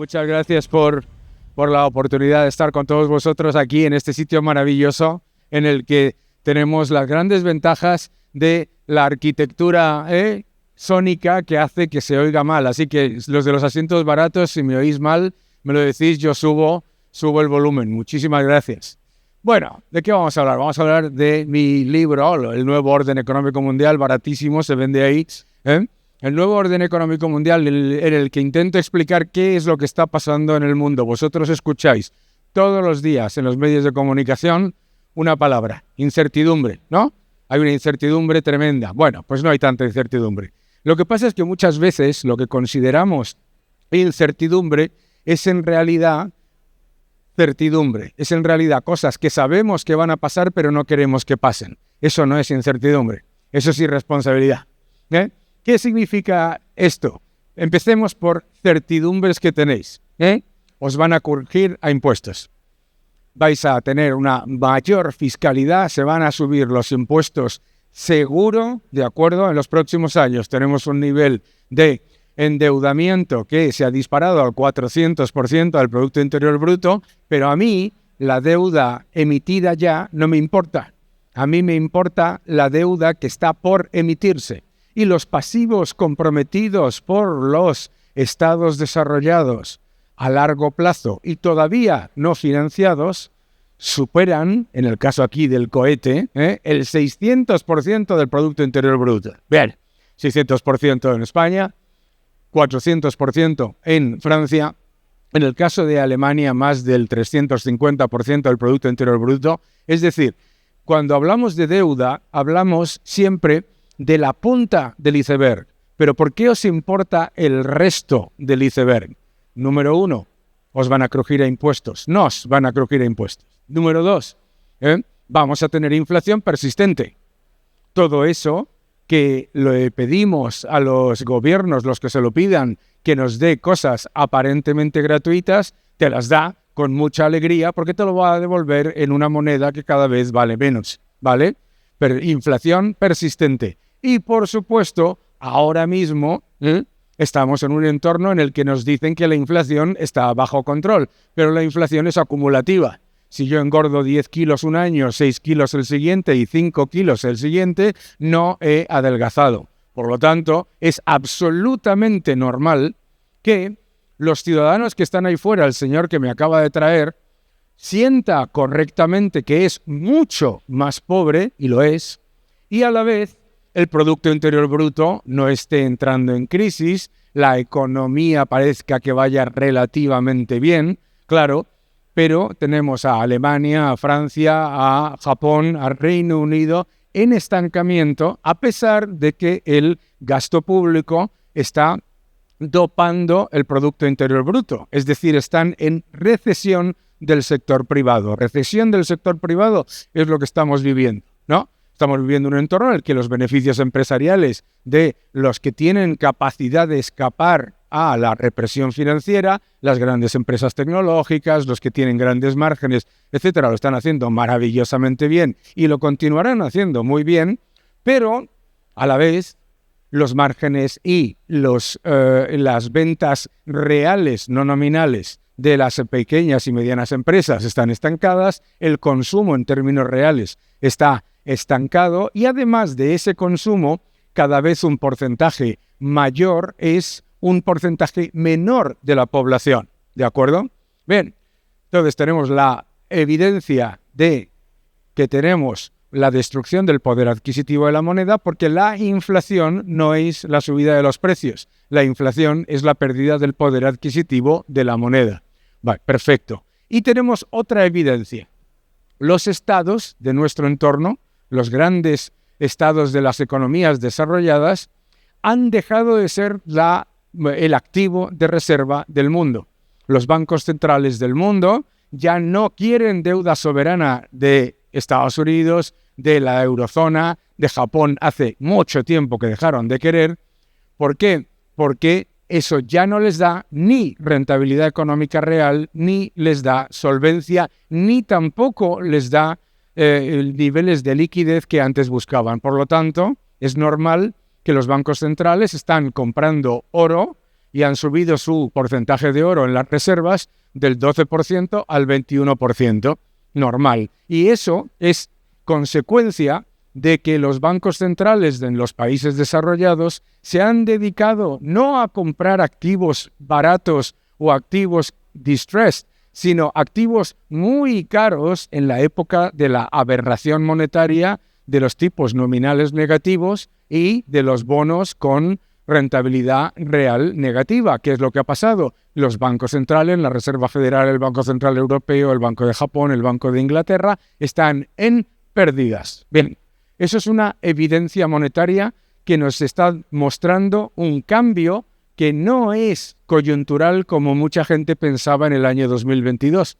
Muchas gracias por la oportunidad de estar con todos vosotros aquí en este sitio maravilloso en el que tenemos las grandes ventajas de la arquitectura sónica que hace que se oiga mal. Así que los de los asientos baratos, si me oís mal, me lo decís, yo subo el volumen. Muchísimas gracias. Bueno, ¿de qué vamos a hablar? Vamos a hablar de mi libro, El Nuevo Orden Económico Mundial, baratísimo, se vende ahí. El Nuevo Orden Económico Mundial, en el que intento explicar qué es lo que está pasando en el mundo. Vosotros escucháis todos los días en los medios de comunicación una palabra, incertidumbre, ¿no? Hay una incertidumbre tremenda. Bueno, pues no hay tanta incertidumbre. Lo que pasa es que muchas veces lo que consideramos incertidumbre es en realidad certidumbre. Es en realidad cosas que sabemos que van a pasar pero no queremos que pasen. Eso no es incertidumbre. Eso es irresponsabilidad. ¿Qué significa esto? Empecemos por certidumbres que tenéis. Os van a crujir a impuestos. Vais a tener una mayor fiscalidad, se van a subir los impuestos seguro, ¿de acuerdo? En los próximos años tenemos un nivel de endeudamiento que se ha disparado al 400% del Producto Interior Bruto, pero a mí la deuda emitida ya no me importa. A mí me importa la deuda que está por emitirse. Y los pasivos comprometidos por los estados desarrollados a largo plazo y todavía no financiados superan, en el caso aquí del cohete, el 600% del Producto Interior Bruto. Bien, 600% en España, 400% en Francia, en el caso de Alemania más del 350% del Producto Interior Bruto. Es decir, cuando hablamos de deuda, hablamos siempre de la punta del iceberg. Pero ¿por qué os importa el resto del iceberg? Número 1, os van a crujir a impuestos. Nos van a crujir a impuestos. Número 2, vamos a tener inflación persistente. Todo eso que le pedimos a los gobiernos, los que se lo pidan, que nos dé cosas aparentemente gratuitas, te las da con mucha alegría porque te lo va a devolver en una moneda que cada vez vale menos, ¿vale? Pero inflación persistente. Y, por supuesto, ahora mismo estamos en un entorno en el que nos dicen que la inflación está bajo control, pero la inflación es acumulativa. Si yo engordo 10 kilos un año, 6 kilos el siguiente y 5 kilos el siguiente, no he adelgazado. Por lo tanto, es absolutamente normal que los ciudadanos que están ahí fuera, el señor que me acaba de traer, sienta correctamente que es mucho más pobre, y lo es, y a la vez el Producto Interior Bruto no esté entrando en crisis, la economía parezca que vaya relativamente bien, claro, pero tenemos a Alemania, a Francia, a Japón, al Reino Unido en estancamiento, a pesar de que el gasto público está dopando el Producto Interior Bruto, es decir, están en recesión del sector privado. Recesión del sector privado es lo que estamos viviendo, ¿no? Estamos viviendo un entorno en el que los beneficios empresariales de los que tienen capacidad de escapar a la represión financiera, las grandes empresas tecnológicas, los que tienen grandes márgenes, etcétera, lo están haciendo maravillosamente bien y lo continuarán haciendo muy bien, pero a la vez los márgenes y las ventas reales, no nominales, de las pequeñas y medianas empresas están estancadas, el consumo en términos reales está estancado y además de ese consumo, cada vez un porcentaje mayor es un porcentaje menor de la población, ¿de acuerdo? Bien, entonces tenemos la evidencia de que tenemos la destrucción del poder adquisitivo de la moneda porque la inflación no es la subida de los precios, la inflación es la pérdida del poder adquisitivo de la moneda. Vale, perfecto. Y tenemos otra evidencia. Los estados de nuestro entorno, los grandes estados de las economías desarrolladas, han dejado de ser el activo de reserva del mundo. Los bancos centrales del mundo ya no quieren deuda soberana de Estados Unidos, de la eurozona, de Japón. Hace mucho tiempo que dejaron de querer. ¿Por qué? Porque eso ya no les da ni rentabilidad económica real, ni les da solvencia, ni tampoco les da niveles de liquidez que antes buscaban. Por lo tanto, es normal que los bancos centrales están comprando oro y han subido su porcentaje de oro en las reservas del 12% al 21%. Normal. Y eso es consecuencia de que los bancos centrales en los países desarrollados se han dedicado no a comprar activos baratos o activos distressed, sino activos muy caros en la época de la aberración monetaria de los tipos nominales negativos y de los bonos con rentabilidad real negativa. ¿Qué es lo que ha pasado? Los bancos centrales, la Reserva Federal, el Banco Central Europeo, el Banco de Japón, el Banco de Inglaterra, están en pérdidas. Bien, eso es una evidencia monetaria que nos está mostrando un cambio que no es coyuntural como mucha gente pensaba en el año 2022,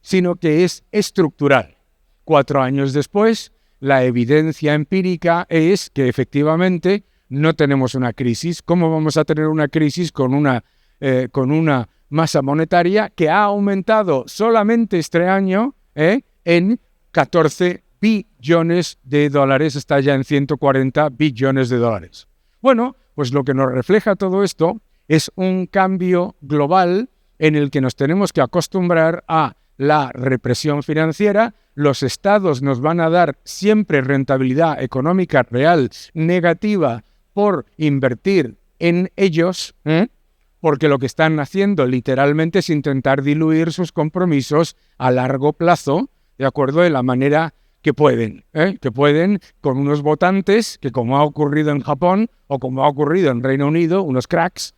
sino que es estructural. 4 años después, la evidencia empírica es que efectivamente no tenemos una crisis. ¿Cómo vamos a tener una crisis con una masa monetaria que ha aumentado solamente este año en 14 billones de dólares? Está ya en 140 billones de dólares. Bueno, pues lo que nos refleja todo esto es un cambio global en el que nos tenemos que acostumbrar a la represión financiera. Los estados nos van a dar siempre rentabilidad económica real negativa por invertir en ellos, porque lo que están haciendo literalmente es intentar diluir sus compromisos a largo plazo, de acuerdo, de la manera que pueden con unos votantes que, como ha ocurrido en Japón o como ha ocurrido en Reino Unido, unos cracks,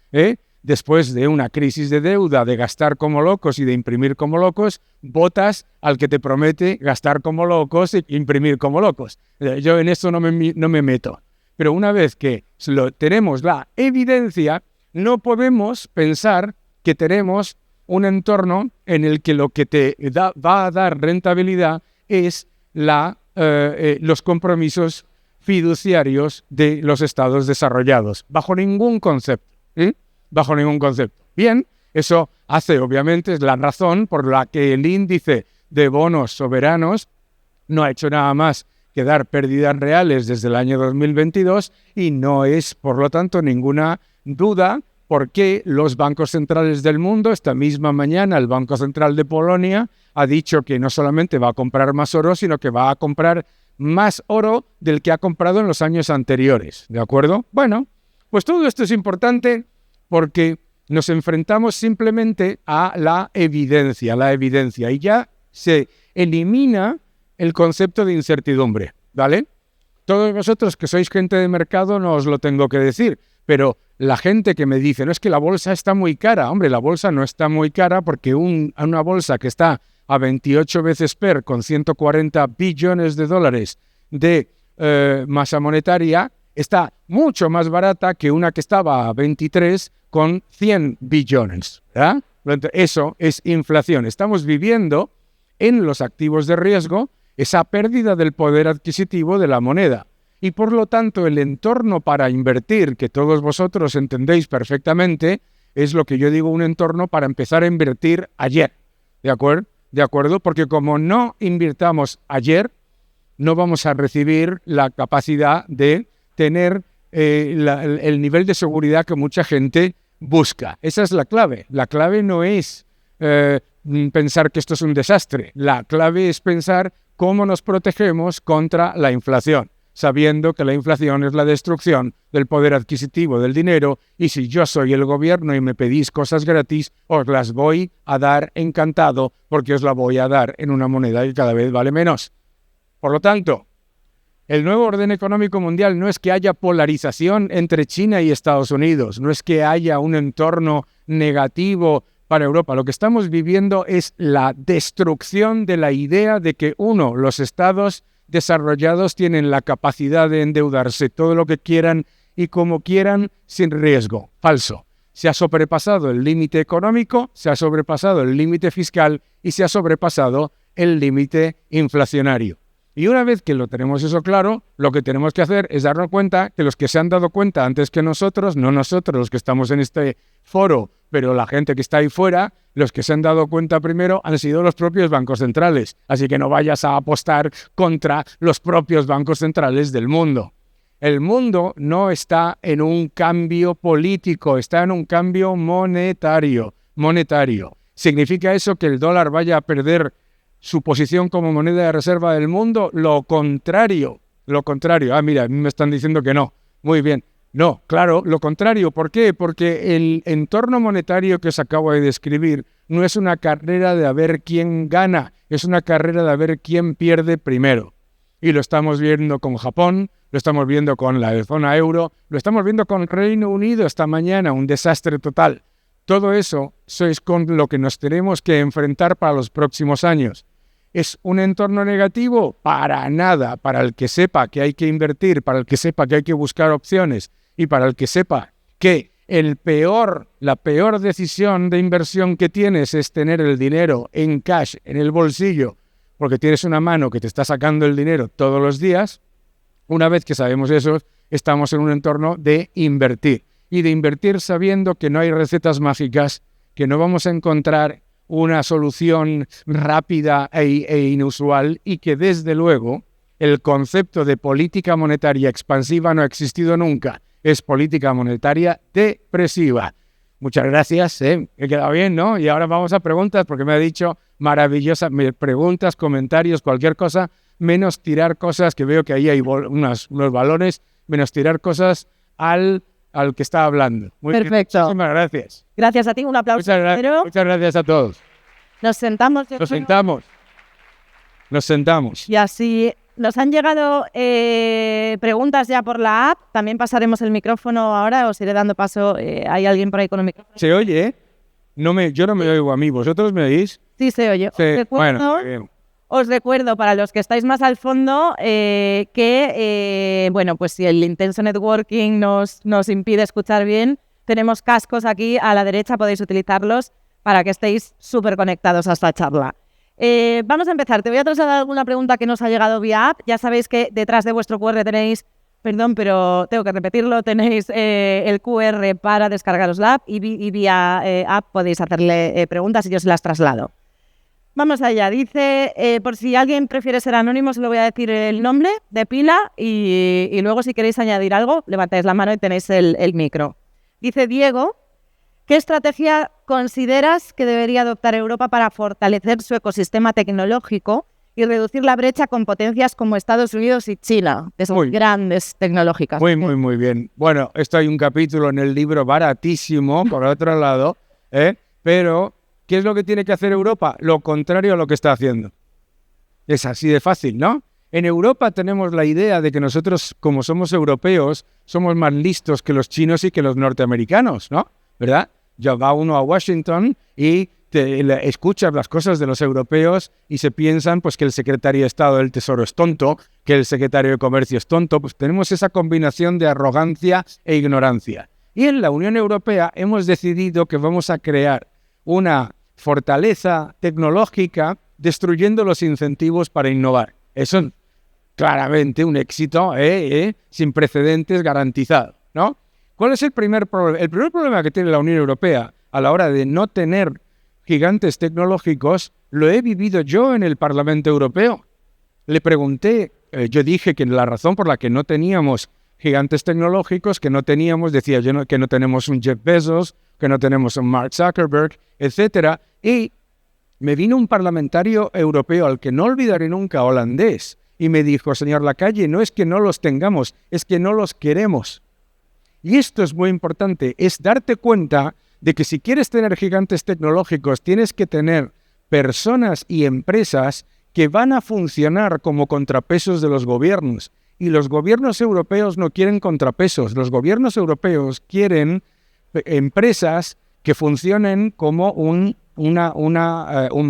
después de una crisis de deuda, de gastar como locos y de imprimir como locos, votas al que te promete gastar como locos e imprimir como locos. Yo en esto no me meto. Pero una vez que tenemos la evidencia, no podemos pensar que tenemos un entorno en el que lo que te va a dar rentabilidad es los compromisos fiduciarios de los estados desarrollados, bajo ningún concepto. Bajo ningún concepto. Bien, eso obviamente es la razón por la que el índice de bonos soberanos no ha hecho nada más que dar pérdidas reales desde el año 2022 y no es, por lo tanto, ninguna duda por qué los bancos centrales del mundo, esta misma mañana el Banco Central de Polonia ha dicho que no solamente va a comprar más oro, sino que va a comprar más oro del que ha comprado en los años anteriores. ¿De acuerdo? Bueno, pues todo esto es importante porque nos enfrentamos simplemente a la evidencia, y ya se elimina el concepto de incertidumbre, ¿vale? Todos vosotros que sois gente de mercado no os lo tengo que decir, pero la gente que me dice, no, es que la bolsa está muy cara. Hombre, la bolsa no está muy cara porque una bolsa que está a 28 veces PER con 140 billones de dólares de masa monetaria está mucho más barata que una que estaba a 23 con 100 billones. ¿Ya? Eso es inflación. Estamos viviendo en los activos de riesgo esa pérdida del poder adquisitivo de la moneda. Y por lo tanto el entorno para invertir, que todos vosotros entendéis perfectamente, es lo que yo digo un entorno para empezar a invertir ayer. ¿De acuerdo? ¿De acuerdo? Porque como no invirtamos ayer, no vamos a recibir la capacidad de tener el nivel de seguridad que mucha gente busca. Esa es la clave. La clave no es pensar que esto es un desastre. La clave es pensar cómo nos protegemos contra la inflación, sabiendo que la inflación es la destrucción del poder adquisitivo del dinero y si yo soy el gobierno y me pedís cosas gratis, os las voy a dar encantado porque os la voy a dar en una moneda que cada vez vale menos. Por lo tanto, el nuevo orden económico mundial no es que haya polarización entre China y Estados Unidos, no es que haya un entorno negativo para Europa. Lo que estamos viviendo es la destrucción de la idea de que, los estados desarrollados tienen la capacidad de endeudarse todo lo que quieran y como quieran sin riesgo. Falso. Se ha sobrepasado el límite económico, se ha sobrepasado el límite fiscal y se ha sobrepasado el límite inflacionario. Y una vez que lo tenemos eso claro, lo que tenemos que hacer es darnos cuenta que los que se han dado cuenta antes que nosotros, no nosotros los que estamos en este foro, pero la gente que está ahí fuera, los que se han dado cuenta primero han sido los propios bancos centrales. Así que no vayas a apostar contra los propios bancos centrales del mundo. El mundo no está en un cambio político, está en un cambio monetario. ¿Significa eso que el dólar vaya a perder su posición como moneda de reserva del mundo? Lo contrario. Ah, mira, a mí me están diciendo que no. Muy bien. No, claro, lo contrario. ¿Por qué? Porque el entorno monetario que os acabo de describir no es una carrera de a ver quién gana, es una carrera de a ver quién pierde primero. Y lo estamos viendo con Japón, lo estamos viendo con la zona euro, lo estamos viendo con Reino Unido esta mañana, un desastre total. Todo eso es con lo que nos tenemos que enfrentar para los próximos años. ¿Es un entorno negativo? Para nada. Para el que sepa que hay que invertir, para el que sepa que hay que buscar opciones y para el que sepa que la peor decisión de inversión que tienes es tener el dinero en cash, en el bolsillo, porque tienes una mano que te está sacando el dinero todos los días. Una vez que sabemos eso, estamos en un entorno de invertir. Y de invertir sabiendo que no hay recetas mágicas, que no vamos a encontrar una solución rápida e inusual y que desde luego el concepto de política monetaria expansiva no ha existido nunca. Es política monetaria depresiva. Muchas gracias, he quedado bien, ¿no? Y ahora vamos a preguntas porque me ha dicho maravillosas preguntas, comentarios, cualquier cosa, menos tirar cosas, que veo que ahí hay unos balones, menos tirar cosas al que está hablando. Muy Perfecto. Bien. Muchísimas gracias. Gracias a ti, un aplauso. Muchas gracias a todos. Nos sentamos. Nos sentamos. Y así nos han llegado preguntas ya por la app. También pasaremos el micrófono ahora, os iré dando paso. ¿Hay alguien por ahí con el micrófono? ¿Se oye? Yo no me oigo a mí. ¿Vosotros me oís? Sí, se oye. Sí. Bueno, os recuerdo, para los que estáis más al fondo, que pues si el intenso networking nos impide escuchar bien, tenemos cascos aquí a la derecha, podéis utilizarlos para que estéis súper conectados a esta charla. Vamos a empezar. Te voy a trasladar alguna pregunta que nos ha llegado vía app. Ya sabéis que detrás de vuestro QR tenéis, perdón, pero tengo que repetirlo, tenéis el QR para descargaros la app y vía app podéis hacerle preguntas y yo se las traslado. Vamos allá. Dice, por si alguien prefiere ser anónimo, se lo voy a decir el nombre de pila y luego si queréis añadir algo, levantáis la mano y tenéis el micro. Dice Diego, ¿qué estrategia consideras que debería adoptar Europa para fortalecer su ecosistema tecnológico y reducir la brecha con potencias como Estados Unidos y China, que son grandes tecnológicas? Muy bien. Bueno, esto hay un capítulo en el libro baratísimo, por otro lado, pero ¿qué es lo que tiene que hacer Europa? Lo contrario a lo que está haciendo. Es así de fácil, ¿no? En Europa tenemos la idea de que nosotros, como somos europeos, somos más listos que los chinos y que los norteamericanos, ¿no? ¿Verdad? Ya va uno a Washington y escuchas las cosas de los europeos y se piensan pues que el secretario de Estado del Tesoro es tonto, que el secretario de Comercio es tonto. Pues tenemos esa combinación de arrogancia e ignorancia. Y en la Unión Europea hemos decidido que vamos a crear una fortaleza tecnológica destruyendo los incentivos para innovar. Eso es claramente un éxito sin precedentes garantizado, ¿no? ¿Cuál es el primer problema? El primer problema que tiene la Unión Europea a la hora de no tener gigantes tecnológicos lo he vivido yo en el Parlamento Europeo. Le pregunté, yo dije que la razón por la que no teníamos gigantes tecnológicos, que no teníamos, decía yo que no tenemos un Jeff Bezos, que no tenemos un Mark Zuckerberg, etcétera, y me vino un parlamentario europeo al que no olvidaré nunca, holandés, y me dijo, señor Lacalle, no es que no los tengamos, es que no los queremos. Y esto es muy importante, es darte cuenta de que si quieres tener gigantes tecnológicos, tienes que tener personas y empresas que van a funcionar como contrapesos de los gobiernos. Y los gobiernos europeos no quieren contrapesos, los gobiernos europeos quieren empresas que funcionen como un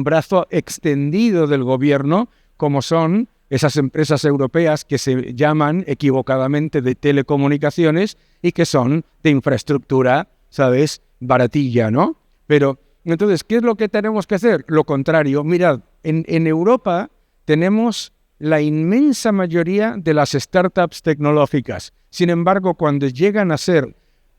brazo extendido del gobierno, como son esas empresas europeas que se llaman equivocadamente de telecomunicaciones y que son de infraestructura, ¿sabes?, baratilla, ¿no? Pero, entonces, ¿qué es lo que tenemos que hacer? Lo contrario. Mirad, en Europa tenemos la inmensa mayoría de las startups tecnológicas. Sin embargo, cuando llegan a ser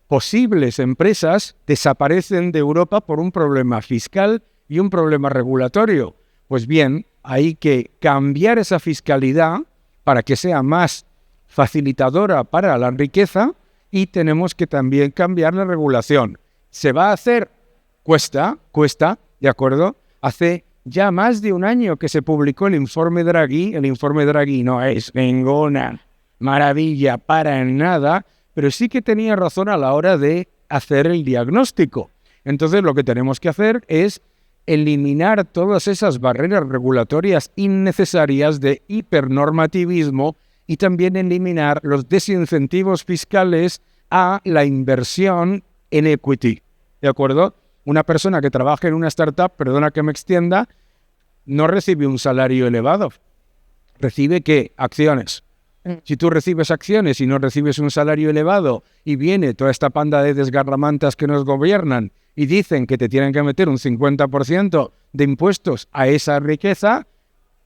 posibles empresas, desaparecen de Europa por un problema fiscal y un problema regulatorio. Pues bien, hay que cambiar esa fiscalidad para que sea más facilitadora para la riqueza y tenemos que también cambiar la regulación. ¿Se va a hacer? Cuesta, ¿de acuerdo? Hace ya más de un año que se publicó el informe Draghi. El informe Draghi no es ninguna maravilla para nada, pero sí que tenía razón a la hora de hacer el diagnóstico. Entonces lo que tenemos que hacer es eliminar todas esas barreras regulatorias innecesarias de hipernormativismo y también eliminar los desincentivos fiscales a la inversión en equity, ¿de acuerdo? Una persona que trabaja en una startup, perdona que me extienda, no recibe un salario elevado. ¿Recibe qué? Acciones. Si tú recibes acciones y no recibes un salario elevado y viene toda esta panda de desgarramantas que nos gobiernan y dicen que te tienen que meter un 50% de impuestos a esa riqueza,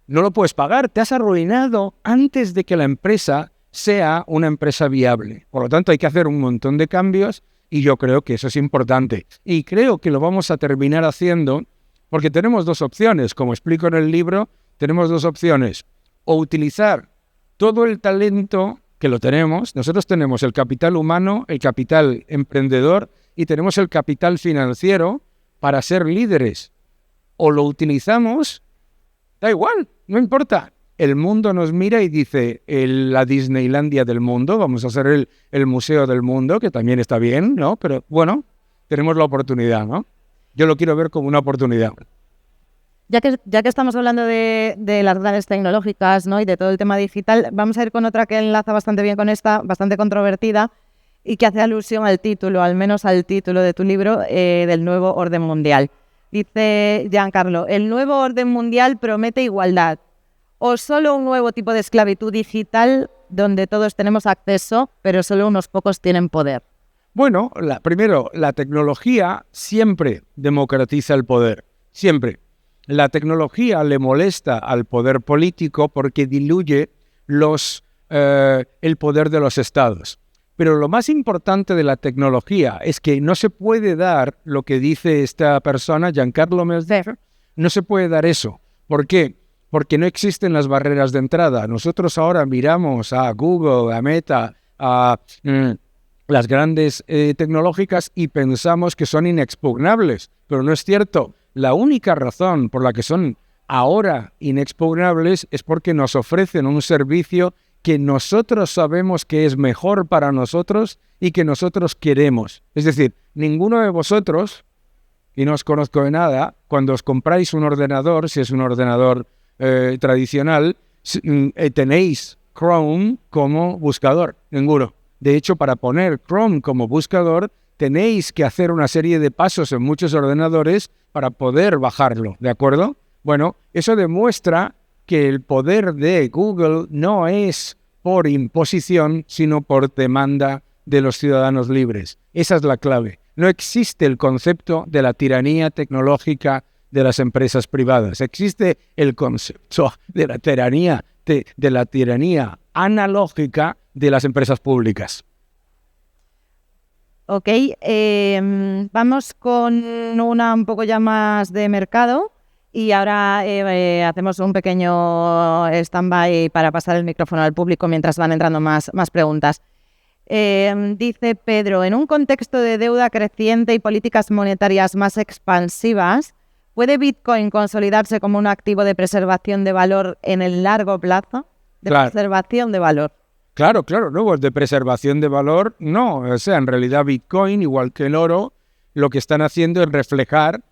no lo puedes pagar. Te has arruinado antes de que la empresa sea una empresa viable. Por lo tanto, hay que hacer un montón de cambios y yo creo que eso es importante. Y creo que lo vamos a terminar haciendo porque tenemos dos opciones. Como explico en el libro, tenemos dos opciones. O utilizar todo el talento que lo tenemos. Nosotros tenemos el capital humano, el capital emprendedor y tenemos el capital financiero para ser líderes. O lo utilizamos, da igual, no importa. El mundo nos mira y dice, la Disneylandia del mundo, vamos a hacer el museo del mundo, que también está bien, ¿no? Pero bueno, tenemos la oportunidad, ¿no? Yo lo quiero ver como una oportunidad. Ya que estamos hablando de las grandes tecnológicas, ¿no? Y de todo el tema digital, vamos a ir con otra que enlaza bastante bien con esta, bastante controvertida, y que hace alusión al título, al menos al título de tu libro, del nuevo orden mundial. Dice Giancarlo, ¿el nuevo orden mundial promete igualdad o solo un nuevo tipo de esclavitud digital donde todos tenemos acceso, pero solo unos pocos tienen poder? Bueno, primero, la tecnología siempre democratiza el poder, siempre. La tecnología le molesta al poder político porque diluye el poder de los estados. Pero lo más importante de la tecnología es que no se puede dar lo que dice esta persona, Giancarlo Mesder, no se puede dar eso. ¿Por qué? Porque no existen las barreras de entrada. Nosotros ahora miramos a Google, a Meta, a las grandes tecnológicas y pensamos que son inexpugnables, pero no es cierto. La única razón por la que son ahora inexpugnables es porque nos ofrecen un servicio que nosotros sabemos que es mejor para nosotros y que nosotros queremos. Es decir, ninguno de vosotros, y no os conozco de nada, cuando os compráis un ordenador, si es un ordenador tradicional, tenéis Chrome como buscador, ninguno. De hecho, para poner Chrome como buscador, tenéis que hacer una serie de pasos en muchos ordenadores para poder bajarlo, ¿de acuerdo? Bueno, eso demuestra que el poder de Google no es por imposición, sino por demanda de los ciudadanos libres. Esa es la clave. No existe el concepto de la tiranía tecnológica de las empresas privadas. Existe el concepto de la tiranía analógica de las empresas públicas. Ok, vamos con una un poco ya más de mercado y ahora hacemos un pequeño stand-by para pasar el micrófono al público mientras van entrando más preguntas. Dice Pedro, en un contexto de deuda creciente y políticas monetarias más expansivas, ¿puede Bitcoin consolidarse como un activo de preservación de valor en el largo plazo? Preservación de valor. Claro, no, de preservación de valor, no. O sea, en realidad Bitcoin, igual que el oro, lo que están haciendo es reflejar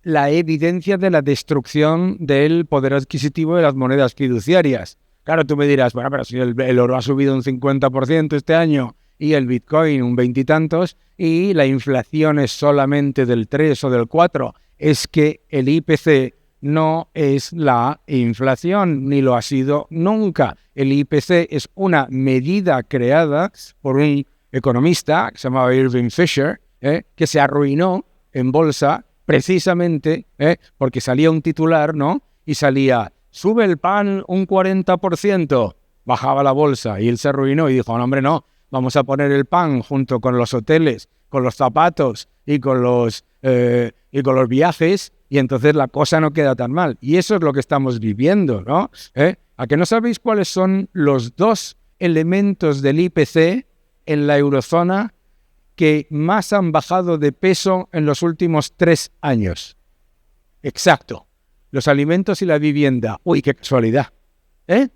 la evidencia de la destrucción del poder adquisitivo de las monedas fiduciarias. Claro, tú me dirás, bueno, pero si el oro ha subido un 50% este año y el Bitcoin un 20 y tantos y la inflación es solamente del 3 o del 4, es que el IPC no es la inflación, ni lo ha sido nunca. El IPC es una medida creada por un economista que se llamaba Irving Fisher, que se arruinó en bolsa precisamente porque salía un titular, ¿no? Y salía, sube el pan un 40%, bajaba la bolsa y él se arruinó y dijo, no, hombre, no, vamos a poner el pan junto con los hoteles, con los zapatos y con los viajes, y entonces la cosa no queda tan mal. Y eso es lo que estamos viviendo, ¿no? ¿A que no sabéis cuáles son los dos elementos del IPC en la eurozona que más han bajado de peso en los últimos 3 años. Exacto. Los alimentos y la vivienda. Uy, qué casualidad. ¿Eh?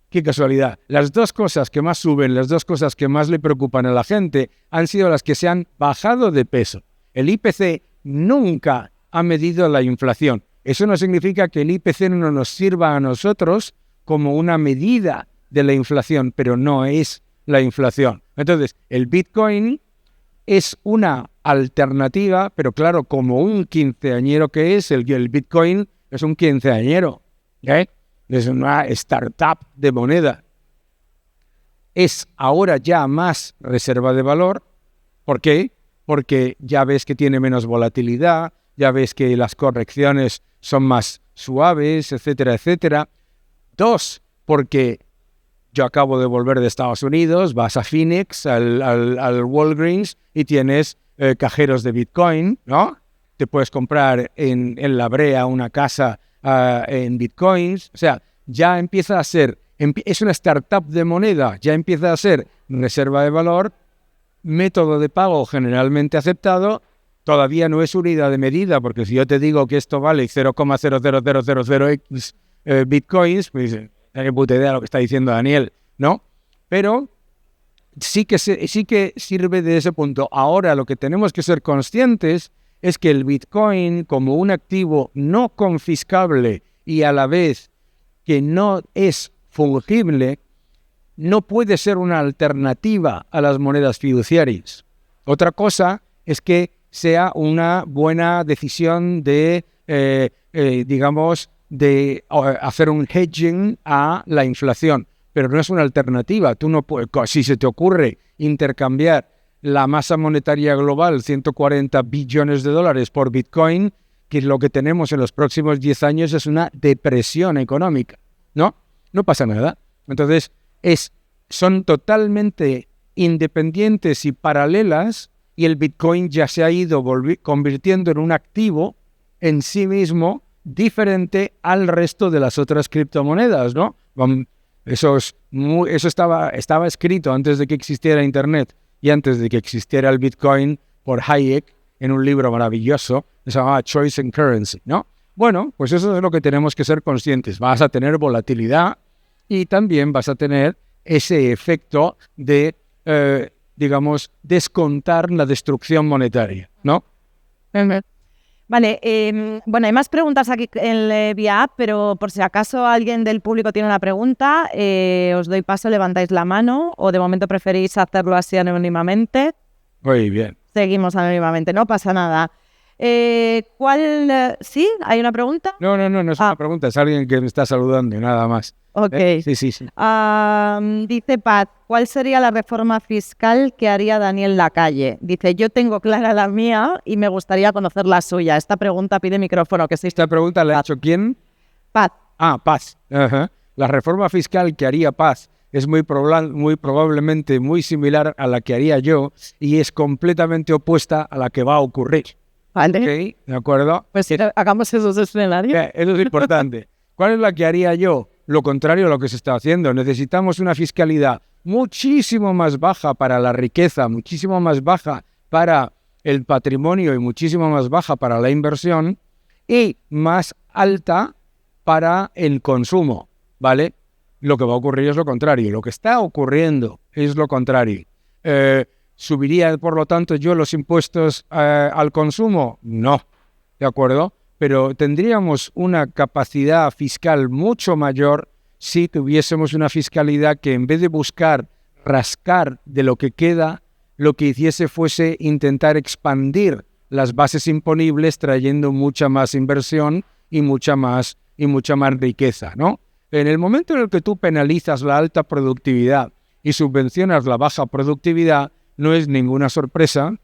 Qué casualidad. Las dos cosas que más suben, las dos cosas que más le preocupan a la gente han sido las que se han bajado de peso. El IPC nunca ha medido la inflación. Eso no significa que el IPC no nos sirva a nosotros como una medida de la inflación, pero no es la inflación. Entonces, el Bitcoin es una alternativa, pero claro, como un quinceañero que es, el Bitcoin es un quinceañero, ¿eh? Es una startup de moneda. Es ahora ya más reserva de valor. ¿Por qué? Porque ya ves que tiene menos volatilidad, ya ves que las correcciones son más suaves, etcétera, etcétera. 2, porque yo acabo de volver de Estados Unidos, vas a Phoenix, al Walgreens, y tienes cajeros de Bitcoin, ¿no? Te puedes comprar en La Brea una casa en Bitcoins. O sea, ya empieza a ser, es una startup de moneda, ya empieza a ser reserva de valor, método de pago generalmente aceptado. Todavía no es unidad de medida, porque si yo te digo que esto vale 0,00000x Bitcoins, pues no hay puta idea de lo que está diciendo Daniel, ¿no? Pero sí que sirve de ese punto. Ahora lo que tenemos que ser conscientes es que el Bitcoin, como un activo no confiscable y a la vez que no es fungible, no puede ser una alternativa a las monedas fiduciarias. Otra cosa es que sea una buena decisión de, de hacer un hedging a la inflación, pero no es una alternativa. Tú no puedes, si se te ocurre intercambiar la masa monetaria global, 140 billones de dólares por Bitcoin, que lo que tenemos en los próximos 10 años es una depresión económica, ¿no? No pasa nada. Entonces, son totalmente independientes y paralelas, y el Bitcoin ya se ha ido convirtiendo en un activo en sí mismo diferente al resto de las otras criptomonedas, ¿no? Eso estaba escrito antes de que existiera Internet y antes de que existiera el Bitcoin por Hayek en un libro maravilloso que se llamaba Choice and Currency, ¿no? Bueno, pues eso es lo que tenemos que ser conscientes. Vas a tener volatilidad y también vas a tener ese efecto de, descontar la destrucción monetaria, ¿no? Vale, bueno, hay más preguntas aquí en vía app, pero por si acaso alguien del público tiene una pregunta, os doy paso, levantáis la mano, o de momento preferís hacerlo así anónimamente. Muy bien. Seguimos anónimamente, no pasa nada. ¿Sí? ¿Hay una pregunta? No es una pregunta, es alguien que me está saludando y nada más. Ok. Sí. Dice Pat, ¿cuál sería la reforma fiscal que haría Daniel Lacalle? Dice, yo tengo clara la mía y me gustaría conocer la suya. Esta pregunta pide micrófono. ¿Esta pregunta la ha hecho quién? Pat. Paz. Uh-huh. La reforma fiscal que haría Paz es muy probablemente muy similar a la que haría yo y es completamente opuesta a la que va a ocurrir. Vale. ¿Okay? ¿De acuerdo? Pues hagamos esos escenarios. Eso es importante. ¿Cuál es la que haría yo? Lo contrario a lo que se está haciendo. Necesitamos una fiscalidad muchísimo más baja para la riqueza, muchísimo más baja para el patrimonio y muchísimo más baja para la inversión y más alta para el consumo, ¿vale? Lo que va a ocurrir es lo contrario. Lo que está ocurriendo es lo contrario. ¿Subiría, por lo tanto, yo los impuestos al consumo? No, ¿de acuerdo? Pero tendríamos una capacidad fiscal mucho mayor si tuviésemos una fiscalidad que en vez de buscar rascar de lo que queda, lo que hiciese fuese intentar expandir las bases imponibles trayendo mucha más inversión y mucha más riqueza, ¿no? En el momento en el que tú penalizas la alta productividad y subvencionas la baja productividad, no es ninguna sorpresa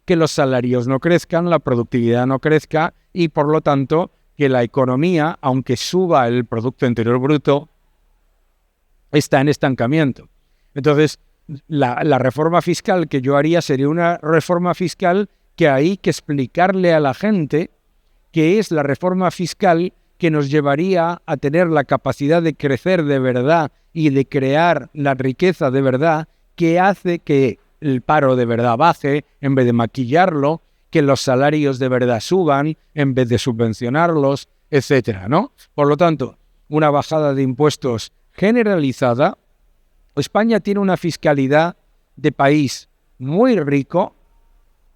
que los salarios no crezcan, la productividad no crezca y, por lo tanto, que la economía, aunque suba el Producto Interior Bruto, está en estancamiento. Entonces, la reforma fiscal que yo haría sería una reforma fiscal que hay que explicarle a la gente que es la reforma fiscal que nos llevaría a tener la capacidad de crecer de verdad y de crear la riqueza de verdad que hace que el paro de verdad baje en vez de maquillarlo, que los salarios de verdad suban en vez de subvencionarlos, etcétera, ¿no? Por lo tanto, una bajada de impuestos generalizada. España tiene una fiscalidad de país muy rico,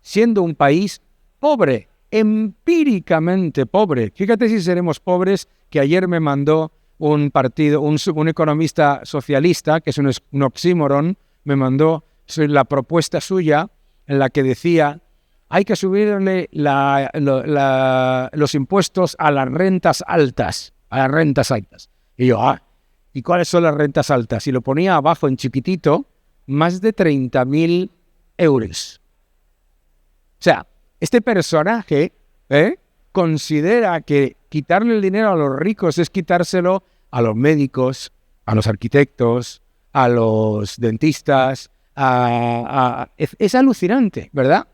siendo un país pobre, empíricamente pobre. Fíjate si seremos pobres, que ayer me mandó un economista socialista, que es un oxímoron, me mandó la propuesta suya en la que decía hay que subirle los impuestos a las rentas altas, Y yo, ¿y cuáles son las rentas altas? Y lo ponía abajo en chiquitito, más de 30.000 euros. O sea, este personaje considera que quitarle el dinero a los ricos es quitárselo a los médicos, a los arquitectos, a los dentistas. Es alucinante, ¿verdad?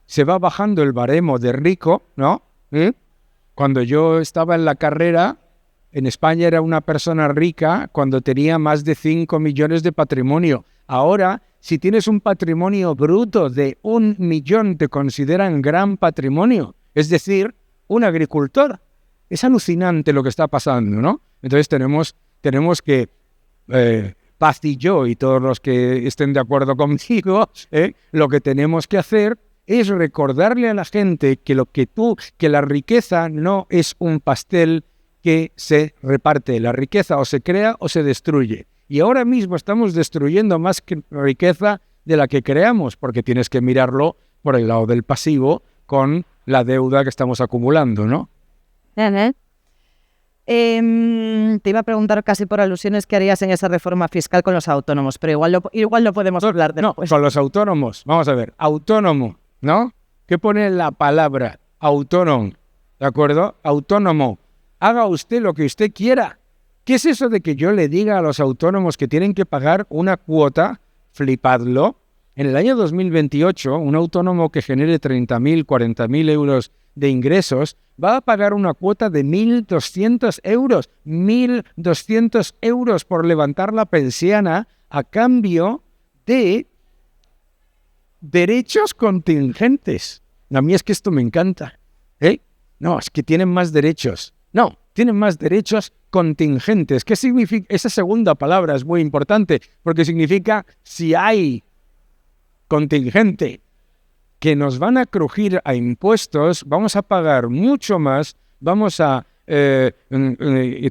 Se va bajando el baremo de rico, ¿no? Cuando yo estaba en la carrera, en España era una persona rica cuando tenía más de 5 millones de patrimonio. Ahora, si tienes un patrimonio bruto de 1 millón, te consideran gran patrimonio. Es decir, un agricultor. Es alucinante lo que está pasando, ¿no? Entonces tenemos que, Paz y yo y todos los que estén de acuerdo conmigo, lo que tenemos que hacer es recordarle a la gente que la riqueza no es un pastel que se reparte. La riqueza o se crea o se destruye. Y ahora mismo estamos destruyendo más riqueza de la que creamos, porque tienes que mirarlo por el lado del pasivo con la deuda que estamos acumulando, ¿no? Uh-huh. Te iba a preguntar casi por alusiones qué harías en esa reforma fiscal con los autónomos, pero igual lo podemos hablar después. No, con los autónomos. Vamos a ver, autónomo, ¿no? ¿Qué pone la palabra autónomo? ¿De acuerdo? Autónomo. Haga usted lo que usted quiera. ¿Qué es eso de que yo le diga a los autónomos que tienen que pagar una cuota? Flipadlo. En el año 2028, un autónomo que genere 30.000, 40.000 euros de ingresos va a pagar una cuota de 1.200 euros. 1.200 euros por levantar la persiana a cambio de derechos contingentes. A mí es que esto me encanta. No, es que tienen más derechos. No, tienen más derechos contingentes. ¿Qué significa? Esa segunda palabra es muy importante porque significa si hay contingente que nos van a crujir a impuestos, vamos a pagar mucho más, vamos a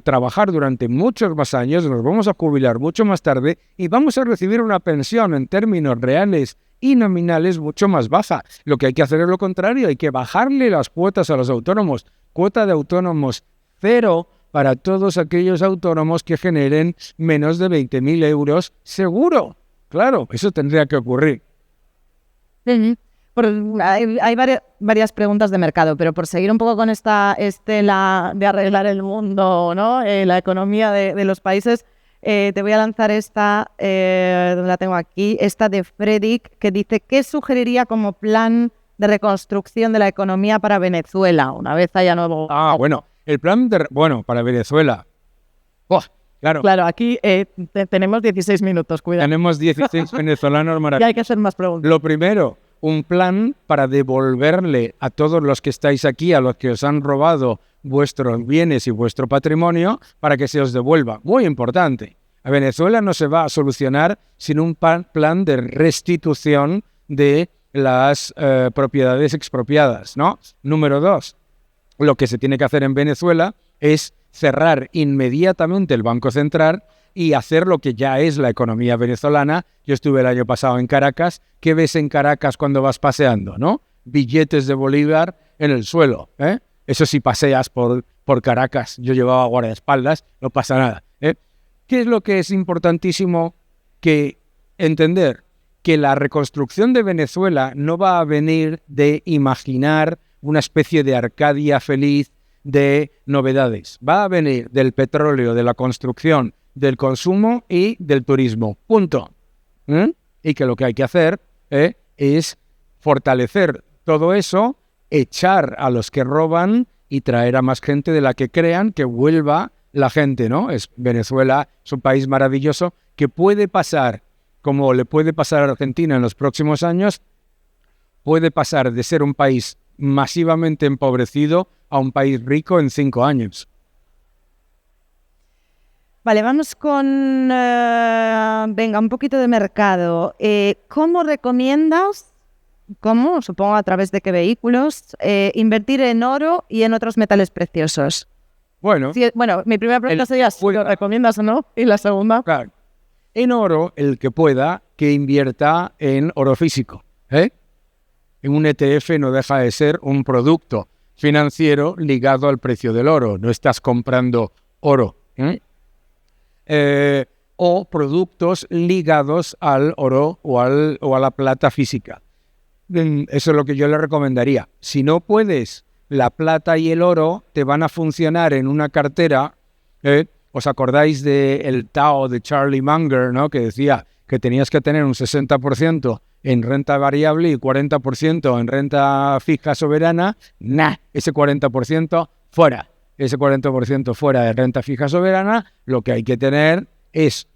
trabajar durante muchos más años, nos vamos a jubilar mucho más tarde y vamos a recibir una pensión en términos reales y nominales mucho más baja. Lo que hay que hacer es lo contrario, hay que bajarle las cuotas a los autónomos. Cuota de autónomos cero para todos aquellos autónomos que generen menos de 20.000 euros seguro. Claro, eso tendría que ocurrir. Hay varias preguntas de mercado, pero por seguir un poco con esta estela de arreglar el mundo, ¿no? La economía de los países, te voy a lanzar esta, donde la tengo aquí, esta de Fredic, que dice, ¿qué sugeriría como plan de reconstrucción de la economía para Venezuela, una vez haya nuevo... Bueno, el plan para Venezuela. Claro. Claro, aquí tenemos 16 minutos, cuidado. Tenemos 16 venezolanos maravillosos. Y hay que hacer más preguntas. Lo primero, un plan para devolverle a todos los que estáis aquí, a los que os han robado vuestros bienes y vuestro patrimonio, para que se os devuelva. Muy importante. A Venezuela no se va a solucionar sin un plan de restitución de las propiedades expropiadas, ¿no? Número 2, lo que se tiene que hacer en Venezuela es cerrar inmediatamente el Banco Central y hacer lo que ya es la economía venezolana. Yo estuve el año pasado en Caracas. ¿Qué ves en Caracas cuando vas paseando, no? Billetes de bolívar en el suelo, ¿eh? Eso si paseas por Caracas. Yo llevaba guardaespaldas, no pasa nada, ¿eh? ¿Qué es lo que es importantísimo que entender? Que la reconstrucción de Venezuela no va a venir de imaginar una especie de Arcadia feliz de novedades. Va a venir del petróleo, de la construcción, del consumo y del turismo. Punto. Y que lo que hay que hacer es fortalecer todo eso, echar a los que roban y traer a más gente de la que crean, que vuelva la gente, ¿no? Venezuela es un país maravilloso que puede pasar, como le puede pasar a Argentina en los próximos años, puede pasar de ser un país masivamente empobrecido a un país rico en 5 años. Vale, vamos con, venga, un poquito de mercado. ¿Cómo recomiendas, supongo a través de qué vehículos, invertir en oro y en otros metales preciosos? Bueno, mi primera pregunta sería si lo recomiendas o no, y la segunda. Claro. En oro, el que pueda, que invierta en oro físico. En un ETF no deja de ser un producto financiero ligado al precio del oro. No estás comprando oro. O productos ligados al oro o a la plata física. Eso es lo que yo le recomendaría. Si no puedes, la plata y el oro te van a funcionar en una cartera. ¿Os acordáis del Tao de Charlie Munger, ¿no? Que decía que tenías que tener un 60% en renta variable y 40% en renta fija soberana? Ese 40% fuera. Ese 40% fuera de renta fija soberana, lo que hay que tener es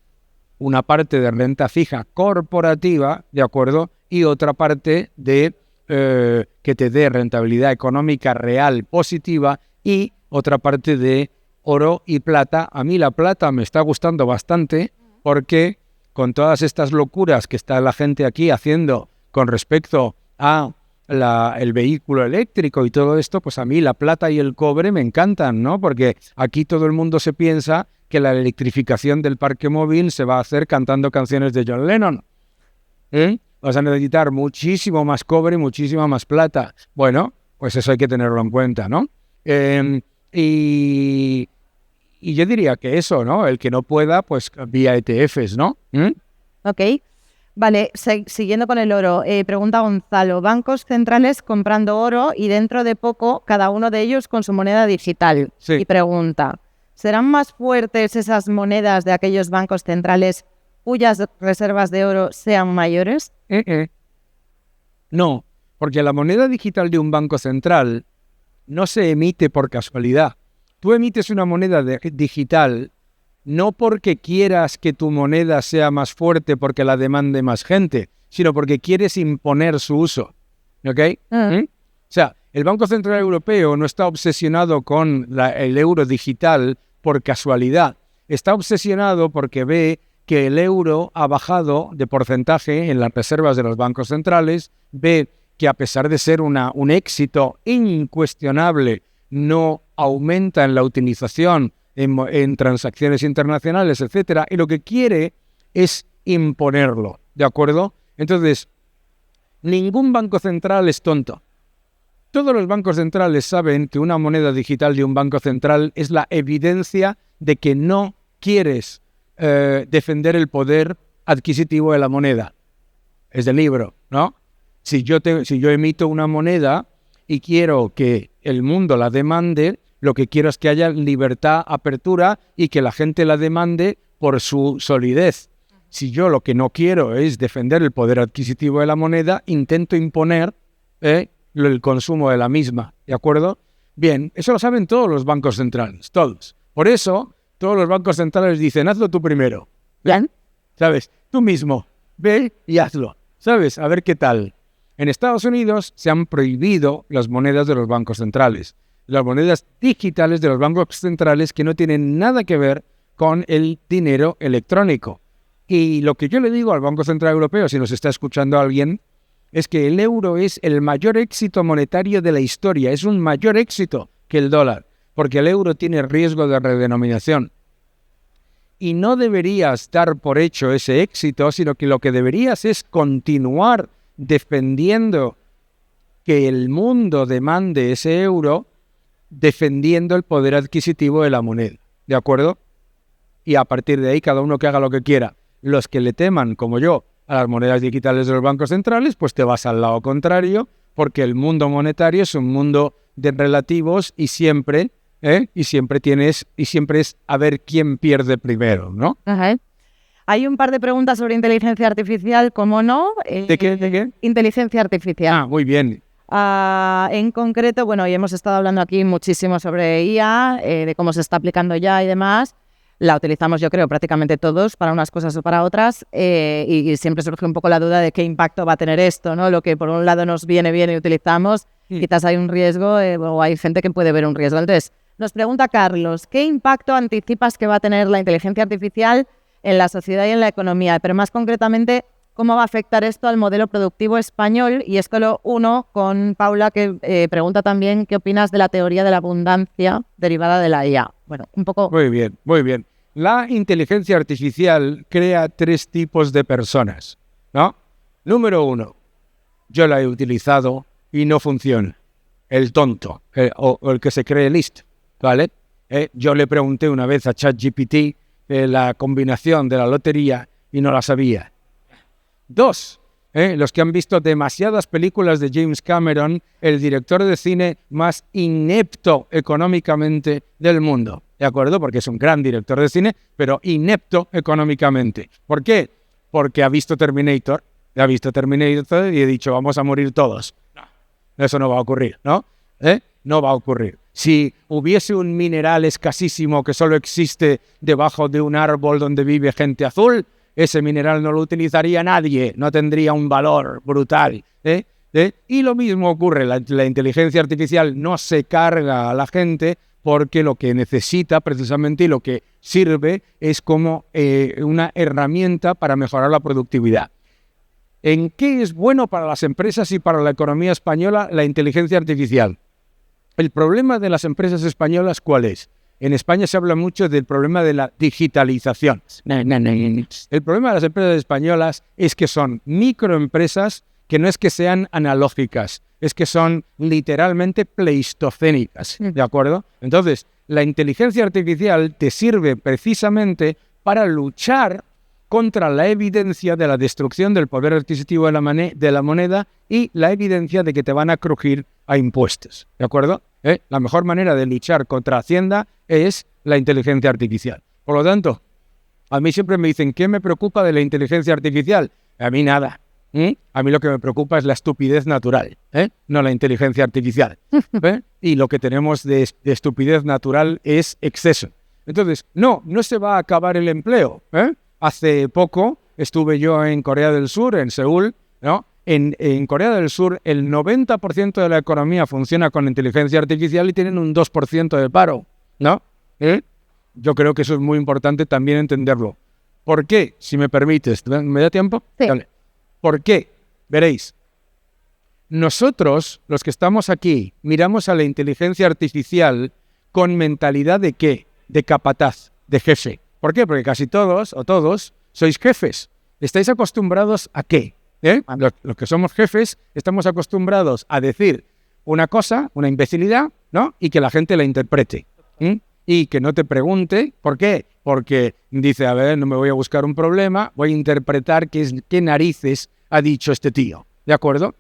una parte de renta fija corporativa, ¿de acuerdo? Y otra parte de que te dé rentabilidad económica real positiva y otra parte de oro y plata. A mí la plata me está gustando bastante porque con todas estas locuras que está la gente aquí haciendo con respecto a el vehículo eléctrico y todo esto, pues a mí la plata y el cobre me encantan, ¿no? Porque aquí todo el mundo se piensa que la electrificación del parque móvil se va a hacer cantando canciones de John Lennon. Vas a necesitar muchísimo más cobre y muchísima más plata. Bueno, pues eso hay que tenerlo en cuenta, ¿no? Y yo diría que eso, ¿no? El que no pueda, pues vía ETFs, ¿no? Ok. Vale, siguiendo con el oro, pregunta Gonzalo, bancos centrales comprando oro y dentro de poco cada uno de ellos con su moneda digital. Sí. Y pregunta, ¿serán más fuertes esas monedas de aquellos bancos centrales cuyas reservas de oro sean mayores? No, porque la moneda digital de un banco central no se emite por casualidad. Tú emites una moneda digital no porque quieras que tu moneda sea más fuerte porque la demande más gente, sino porque quieres imponer su uso. ¿Ok? O sea, el Banco Central Europeo no está obsesionado con el euro digital por casualidad. Está obsesionado porque ve que el euro ha bajado de porcentaje en las reservas de los bancos centrales, ve que a pesar de ser un éxito incuestionable, no aumenta en la utilización en transacciones internacionales, etcétera, y lo que quiere es imponerlo, ¿de acuerdo? Entonces, ningún banco central es tonto. Todos los bancos centrales saben que una moneda digital de un banco central es la evidencia de que no quieres defender el poder adquisitivo de la moneda. Es del libro, ¿no? Si yo emito una moneda y quiero que el mundo la demande, lo que quiero es que haya libertad, apertura y que la gente la demande por su solidez. Si yo lo que no quiero es defender el poder adquisitivo de la moneda, intento imponer el consumo de la misma, ¿de acuerdo? Bien, eso lo saben todos los bancos centrales, todos. Por eso, todos los bancos centrales dicen, hazlo tú primero. ¿Bien? ¿Sabes? Tú mismo, ve y hazlo. ¿Sabes? A ver qué tal. En Estados Unidos se han prohibido las monedas de los bancos centrales. Las monedas digitales de los bancos centrales que no tienen nada que ver con el dinero electrónico. Y lo que yo le digo al Banco Central Europeo, si nos está escuchando alguien, es que el euro es el mayor éxito monetario de la historia. Es un mayor éxito que el dólar, porque el euro tiene riesgo de redenominación. Y no deberías dar por hecho ese éxito, sino que lo que deberías es continuar defendiendo que el mundo demande ese euro, defendiendo el poder adquisitivo de la moneda, ¿de acuerdo? Y a partir de ahí cada uno que haga lo que quiera. Los que le teman, como yo, a las monedas digitales de los bancos centrales, pues te vas al lado contrario, porque el mundo monetario es un mundo de relativos y siempre es a ver quién pierde primero, ¿no? Ajá. Hay un par de preguntas sobre inteligencia artificial, ¿cómo no? ¿De qué? Inteligencia artificial. Ah, muy bien. En concreto, bueno, hoy hemos estado hablando aquí muchísimo sobre IA, de cómo se está aplicando ya y demás. La utilizamos, yo creo, prácticamente todos para unas cosas o para otras, y siempre surge un poco la duda de qué impacto va a tener esto, ¿no? Lo que por un lado nos viene bien y utilizamos, quizás hay un riesgo o hay gente que puede ver un riesgo. Entonces, nos pregunta Carlos, ¿qué impacto anticipas que va a tener la inteligencia artificial en la sociedad y en la economía? Pero más concretamente, ¿cómo va a afectar esto al modelo productivo español? Y esto lo uno con Paula, que pregunta también qué opinas de la teoría de la abundancia derivada de la IA. Bueno, un poco... Muy bien, muy bien. La inteligencia artificial crea 3 tipos de personas, ¿no? Número 1, yo la he utilizado y no funciona. El tonto, o el que se cree listo, ¿vale? Yo le pregunté una vez a ChatGPT la combinación de la lotería y no la sabía. 2, los que han visto demasiadas películas de James Cameron, el director de cine más inepto económicamente del mundo, ¿de acuerdo? Porque es un gran director de cine, pero inepto económicamente. ¿Por qué? Porque ha visto Terminator y he dicho, vamos a morir todos. No, eso no va a ocurrir, ¿no? No va a ocurrir. Si hubiese un mineral escasísimo que solo existe debajo de un árbol donde vive gente azul, ese mineral no lo utilizaría nadie, no tendría un valor brutal. Y lo mismo ocurre, la inteligencia artificial no se carga a la gente porque lo que necesita precisamente y lo que sirve es como una herramienta para mejorar la productividad. ¿En qué es bueno para las empresas y para la economía española la inteligencia artificial? El problema de las empresas españolas, ¿cuál es? En España se habla mucho del problema de la digitalización. El problema de las empresas españolas es que son microempresas que no es que sean analógicas, es que son literalmente pleistocénicas, ¿de acuerdo? Entonces, la inteligencia artificial te sirve precisamente para luchar contra la evidencia de la destrucción del poder adquisitivo de la moneda y la evidencia de que te van a crujir a impuestos, ¿de acuerdo? La mejor manera de luchar contra Hacienda es la inteligencia artificial. Por lo tanto, a mí siempre me dicen, ¿qué me preocupa de la inteligencia artificial? A mí nada. A mí lo que me preocupa es la estupidez natural, no la inteligencia artificial. Y lo que tenemos de estupidez natural es exceso. Entonces, no se va a acabar el empleo. Hace poco estuve yo en Corea del Sur, en Seúl, ¿no? En Corea del Sur el 90% de la economía funciona con inteligencia artificial y tienen un 2% de paro, ¿no? Yo creo que eso es muy importante también entenderlo. ¿Por qué? Si me permites, ¿me da tiempo? Sí. Dale. ¿Por qué? Veréis, nosotros, los que estamos aquí, miramos a la inteligencia artificial con mentalidad ¿de qué? De capataz, de jefe. ¿Por qué? Porque casi todos o todos sois jefes. ¿Estáis acostumbrados a qué? Los que somos jefes estamos acostumbrados a decir una cosa, una imbecilidad, ¿no? Y que la gente la interprete. Y que no te pregunte, ¿por qué? Porque dice, a ver, no me voy a buscar un problema, voy a interpretar qué narices ha dicho este tío, ¿de acuerdo?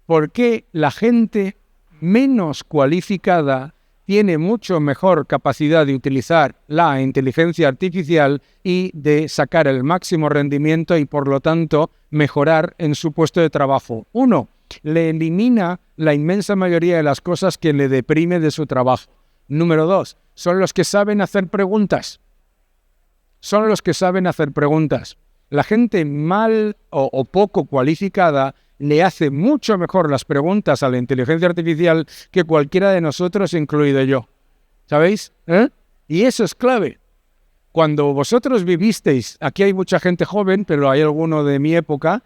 ¿Por qué la gente menos cualificada tiene mucho mejor capacidad de utilizar la inteligencia artificial y de sacar el máximo rendimiento y, por lo tanto, mejorar en su puesto de trabajo? 1, le elimina la inmensa mayoría de las cosas que le deprime de su trabajo. Número 2, son los que saben hacer preguntas. Son los que saben hacer preguntas. La gente mal o poco cualificada le hace mucho mejor las preguntas a la inteligencia artificial que cualquiera de nosotros, incluido yo. ¿Sabéis? Y eso es clave. Cuando vosotros vivisteis, aquí hay mucha gente joven, pero hay alguno de mi época,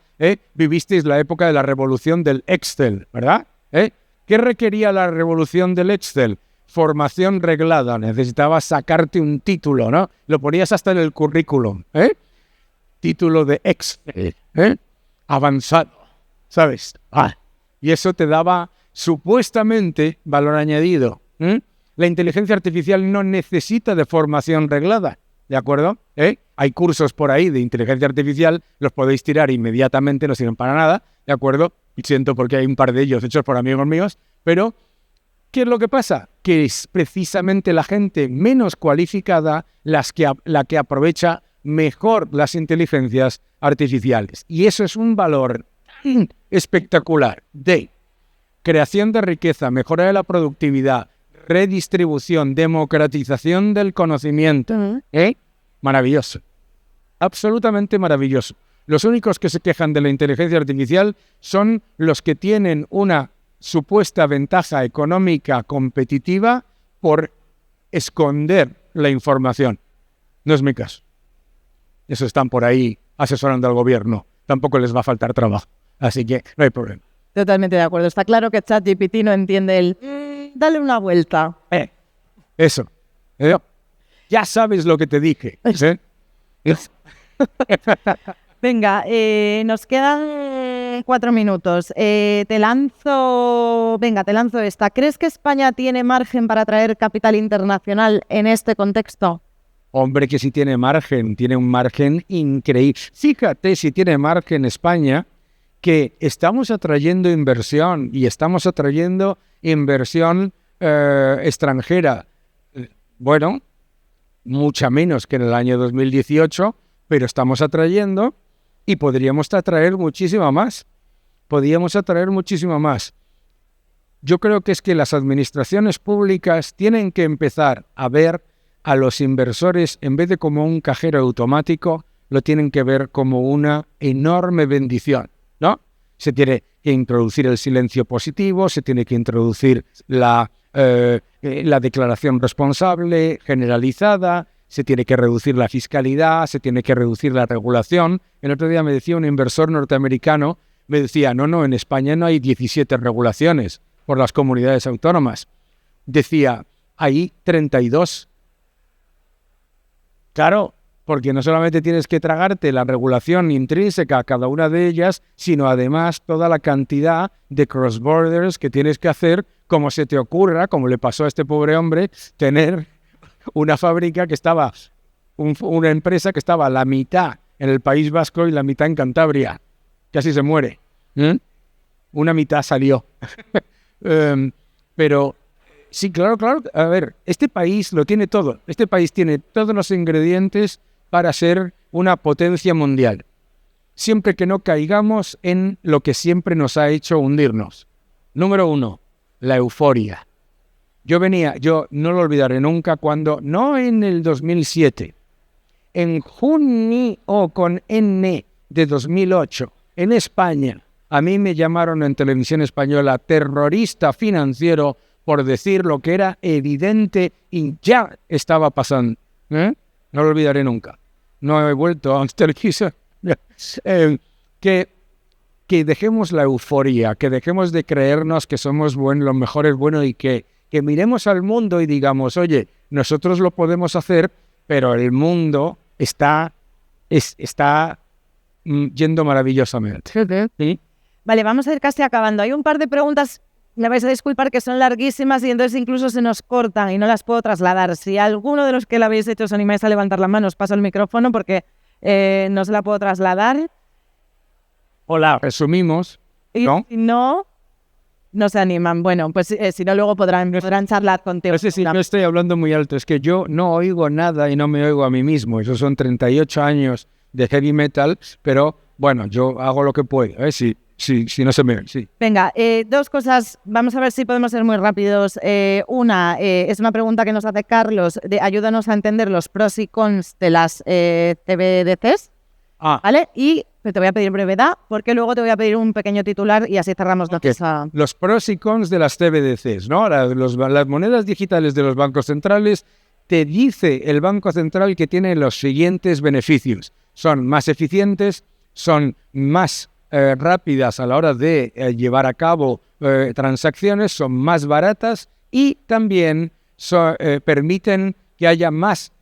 vivisteis la época de la revolución del Excel, ¿verdad? ¿Qué requería la revolución del Excel? Formación reglada. Necesitabas sacarte un título, ¿no? Lo ponías hasta en el currículum, título de Excel, avanzado. ¿Sabes? Y eso te daba supuestamente valor añadido. La inteligencia artificial no necesita de formación reglada, ¿de acuerdo? Hay cursos por ahí de inteligencia artificial, los podéis tirar inmediatamente, no sirven para nada, ¿de acuerdo? Y siento porque hay un par de ellos hechos por amigos míos, pero ¿qué es lo que pasa? Que es precisamente la gente menos cualificada la que aprovecha mejor las inteligencias artificiales. Y eso es un valor espectacular de creación de riqueza, mejora de la productividad, redistribución, democratización del conocimiento. Maravilloso. Absolutamente maravilloso. Los únicos que se quejan de la inteligencia artificial son los que tienen una supuesta ventaja económica competitiva por esconder la información. No es mi caso. Eso están por ahí asesorando al gobierno. Tampoco les va a faltar trabajo. Así que no hay problema. Totalmente de acuerdo. Está claro que ChatGPT no entiende el dale una vuelta. Eso. Ya sabes lo que te dije. Venga, nos quedan 4 minutos. Te lanzo esta. ¿Crees que España tiene margen para atraer capital internacional en este contexto? Hombre, que sí tiene un margen increíble. Fíjate si tiene margen España, que estamos atrayendo inversión y estamos atrayendo inversión extranjera. Bueno, mucha menos que en el año 2018, pero estamos atrayendo y podríamos atraer muchísima más. Yo creo que es que las administraciones públicas tienen que empezar a ver a los inversores, en vez de como un cajero automático, lo tienen que ver como una enorme bendición, ¿no? Se tiene que introducir el silencio positivo, se tiene que introducir la declaración responsable generalizada, se tiene que reducir la fiscalidad, se tiene que reducir la regulación. El otro día me decía un inversor norteamericano, me decía, no, en España no hay 17 regulaciones por las comunidades autónomas. Decía, hay 32. Claro, porque no solamente tienes que tragarte la regulación intrínseca a cada una de ellas, sino además toda la cantidad de cross-borders que tienes que hacer, como se te ocurra, como le pasó a este pobre hombre, tener una fábrica que estaba, una empresa que estaba la mitad en el País Vasco y la mitad en Cantabria. Casi se muere. Una mitad salió. Pero sí, claro. A ver, este país lo tiene todo. Este país tiene todos los ingredientes para ser una potencia mundial. Siempre que no caigamos en lo que siempre nos ha hecho hundirnos. Número 1, la euforia. Yo no lo olvidaré nunca cuando, no en el 2007, en junio con N de 2008, en España, a mí me llamaron en televisión española terrorista financiero por decir lo que era evidente y ya estaba pasando. No lo olvidaré nunca. No he vuelto a televisión. Que dejemos la euforia, que dejemos de creernos que somos buenos, lo mejor es bueno y que miremos al mundo y digamos, oye, nosotros lo podemos hacer, pero el mundo está yendo maravillosamente. ¿Sí? Vale, vamos a ir casi acabando. Hay un par de preguntas, me vais a disculpar, que son larguísimas y entonces incluso se nos cortan y no las puedo trasladar. Si alguno de los que la habéis hecho os animáis a levantar la mano, os paso el micrófono porque no se la puedo trasladar. Hola, resumimos, ¿no? Y si no se animan. Bueno, pues si no, luego podrán charlar contigo. No sé si no estoy hablando muy alto, es que yo no oigo nada y no me oigo a mí mismo. Esos son 38 años de heavy metal, pero bueno, yo hago lo que puedo, si no se me... Sí. Venga, 2 cosas, vamos a ver si podemos ser muy rápidos. Una, es una pregunta que nos hace Carlos, ayúdanos a entender los pros y cons de las CBDCs, ¿vale? Y te voy a pedir brevedad, porque luego te voy a pedir un pequeño titular y así cerramos noticia. Los pros y cons de las CBDCs, ¿no? Las monedas digitales de los bancos centrales, te dice el Banco Central que tienen los siguientes beneficios. Son más eficientes, son más rápidas a la hora de llevar a cabo transacciones, son más baratas y también permiten que haya más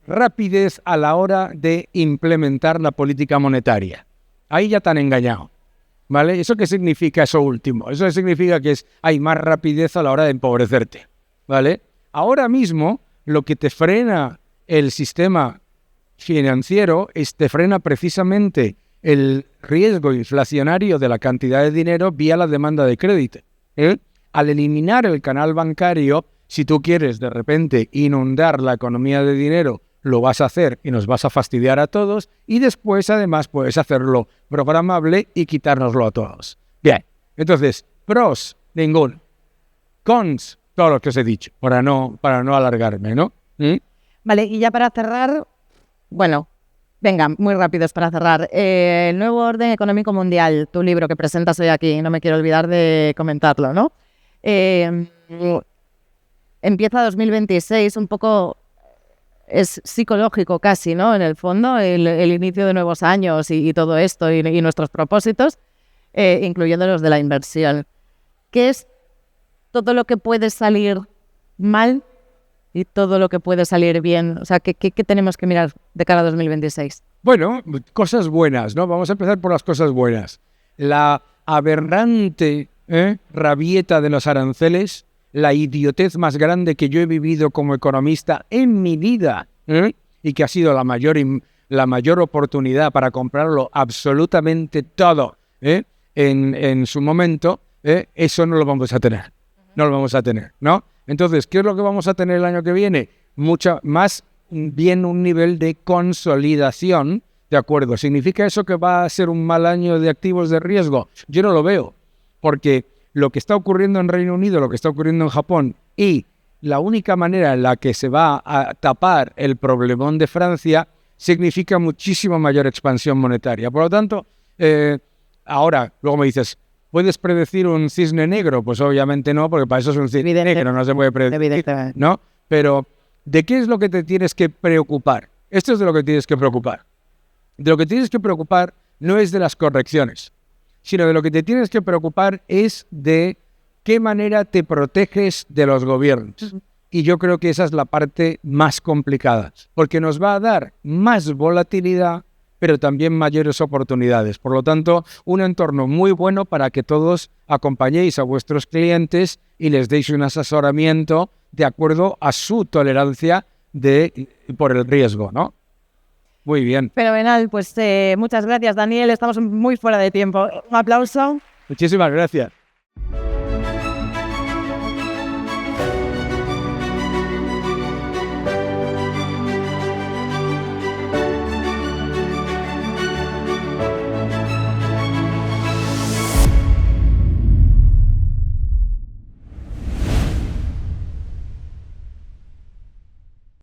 rapidez a la hora de implementar la política monetaria. Ahí ya te han engañado, ¿vale? ¿Eso qué significa eso último? Eso significa que hay más rapidez a la hora de empobrecerte, ¿vale? Ahora mismo, lo que te frena el sistema financiero te frena precisamente el riesgo inflacionario de la cantidad de dinero vía la demanda de crédito. Al eliminar el canal bancario, si tú quieres de repente inundar la economía de dinero, lo vas a hacer y nos vas a fastidiar a todos y después además puedes hacerlo programable y quitárnoslo a todos. Bien, entonces, pros, Ninguno. Cons, todos los que os he dicho, para no alargarme, ¿no? Vale, y ya para cerrar, bueno, venga, muy rápidos para cerrar. El nuevo orden económico mundial, tu libro que presentas hoy aquí, no me quiero olvidar de comentarlo, ¿no? Empieza 2026, un poco es psicológico casi, ¿no? En el fondo, el inicio de nuevos años y todo esto y nuestros propósitos, incluyendo los de la inversión. ¿Qué es todo lo que puede salir mal y todo lo que puede salir bien? O sea, ¿qué tenemos que mirar de cara a 2026? Bueno, cosas buenas, ¿no? Vamos a empezar por las cosas buenas. La aberrante rabieta de los aranceles, la idiotez más grande que yo he vivido como economista en mi vida, y que ha sido la mayor oportunidad para comprarlo absolutamente todo en su momento, eso no lo vamos a tener. No lo vamos a tener, ¿no? Entonces, ¿qué es lo que vamos a tener el año que viene? Mucha más bien un nivel de consolidación, ¿de acuerdo? ¿Significa eso que va a ser un mal año de activos de riesgo? Yo no lo veo, porque lo que está ocurriendo en Reino Unido, lo que está ocurriendo en Japón y la única manera en la que se va a tapar el problemón de Francia significa muchísima mayor expansión monetaria. Por lo tanto, ahora, luego me dices, ¿puedes predecir un cisne negro? Pues obviamente no, porque para eso es un cisne negro, no se puede predecir, ¿no? Pero, ¿de qué es lo que te tienes que preocupar? Esto es de lo que tienes que preocupar. De lo que tienes que preocupar no es de las correcciones, sino de lo que te tienes que preocupar es de qué manera te proteges de los gobiernos. Y yo creo que esa es la parte más complicada, porque nos va a dar más volatilidad, pero también mayores oportunidades. Por lo tanto, un entorno muy bueno para que todos acompañéis a vuestros clientes y les deis un asesoramiento de acuerdo a su tolerancia por el riesgo, ¿no? Muy bien. Fenomenal, pues muchas gracias, Daniel. Estamos muy fuera de tiempo. Un aplauso. Muchísimas gracias.